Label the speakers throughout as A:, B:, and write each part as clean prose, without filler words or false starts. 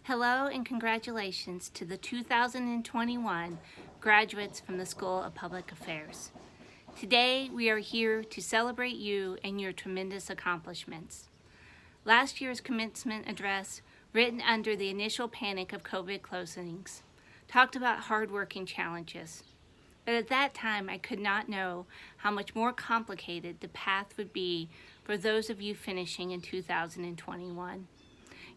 A: Hello and congratulations to the 2021 graduates from the School of Public Affairs. Today we are here to celebrate you and your tremendous accomplishments. Last year's commencement address, written under the initial panic of COVID closings, talked about hard work and challenges. But at that time I could not know how much more complicated the path would be for those of you finishing in 2021.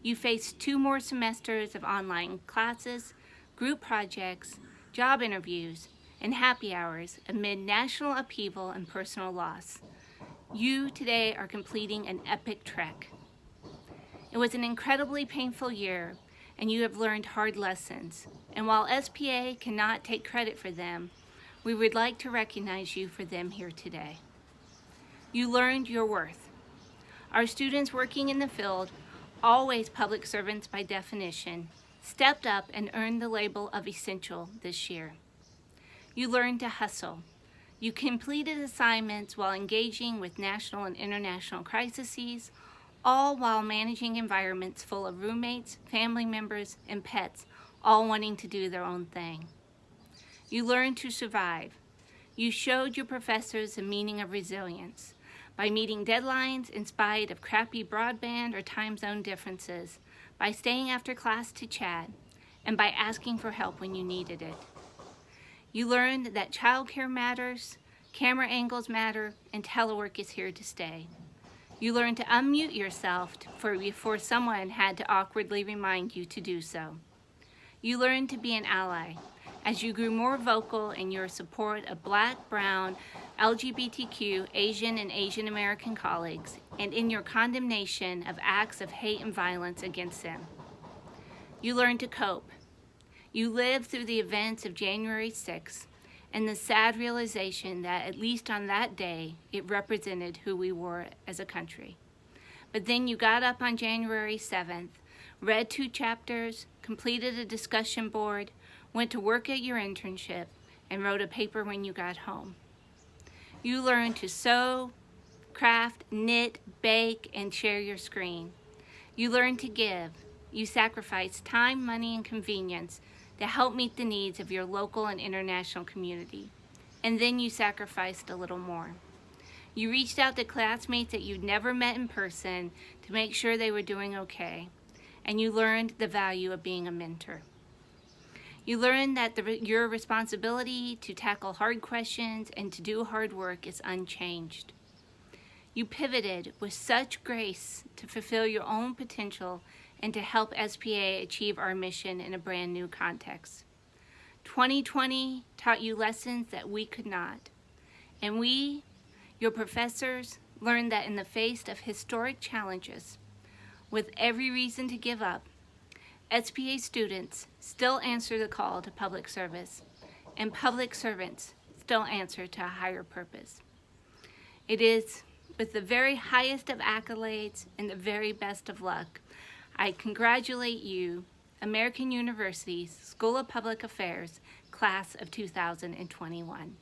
A: You face 2 more semesters of online classes, group projects, job interviews, and happy hours amid national upheaval and personal loss. You today are completing an epic trek. It was an incredibly painful year, and you have learned hard lessons. And while SPA cannot take credit for them, we would like to recognize you for them here today. You learned your worth. Our students working in the field, always public servants by definition, stepped up and earned the label of essential this year. You learned to hustle. You completed assignments while engaging with national and international crises, all while managing environments full of roommates, family members, and pets, all wanting to do their own thing. You learned to survive. You showed your professors the meaning of resilience by meeting deadlines in spite of crappy broadband or time zone differences, by staying after class to chat, and by asking for help when you needed it. You learned that childcare matters, camera angles matter, and telework is here to stay. You learned to unmute yourself before someone had to awkwardly remind you to do so. You learned to be an ally as you grew more vocal in your support of Black, Brown, LGBTQ, Asian, and Asian American colleagues, and in your condemnation of acts of hate and violence against them. You learned to cope. You lived through the events of January 6th and the sad realization that at least on that day, it represented who we were as a country. But then you got up on January 7th, read 2 chapters, completed a discussion board, went to work at your internship, and wrote a paper when you got home. You learned to sew, craft, knit, bake, and share your screen. You learned to give. You sacrificed time, money, and convenience to help meet the needs of your local and international community. And then you sacrificed a little more. You reached out to classmates that you'd never met in person to make sure they were doing okay. And you learned the value of being a mentor. You learned that your responsibility to tackle hard questions and to do hard work is unchanged. You pivoted with such grace to fulfill your own potential and to help SPA achieve our mission in a brand new context. 2020 taught you lessons that we could not. And we, your professors, learned that in the face of historic challenges, with every reason to give up, SPA students still answer the call to public service, and public servants still answer to a higher purpose. It is with the very highest of accolades and the very best of luck, I congratulate you, American University's School of Public Affairs, class of 2021.